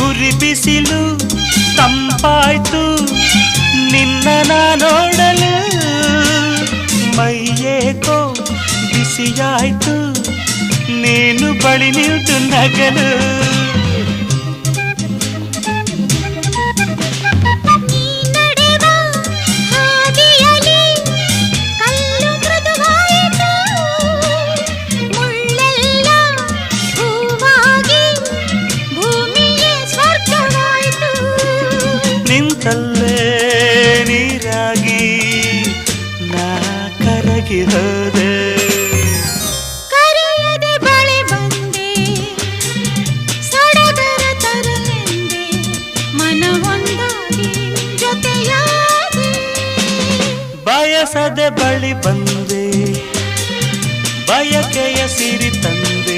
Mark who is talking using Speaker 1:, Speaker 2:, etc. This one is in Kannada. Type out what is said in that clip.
Speaker 1: ಉರಿ ಬಿಸಿಲು ತಂಪಾಯ್ತು ನಿನ್ನ ನೋಡಲು ಮೈಯೇಕೋ ಬಿಸಿಯಾಯ್ತು ನೀನು ಬಳಿ ನಿಂತು ನಗಲು ನಿಂತಲ್ಲೇ ನೀರಾಗಿ ನಾ ಕರಗಿ ಹೋದೆ
Speaker 2: ಕರೆಯದೆ ಬಳಿ ಬಂದೆ ಸಡಗರ ತರಲೆಂದೆ ಮನವೊಂದಾಗಿ ಜೊತೆಯಾದೆ
Speaker 1: ಬಯಸದೆ ಬಳಿ ಬಂದೆ ಬಯಕೆಯ ಸಿರಿ ತಂದೆ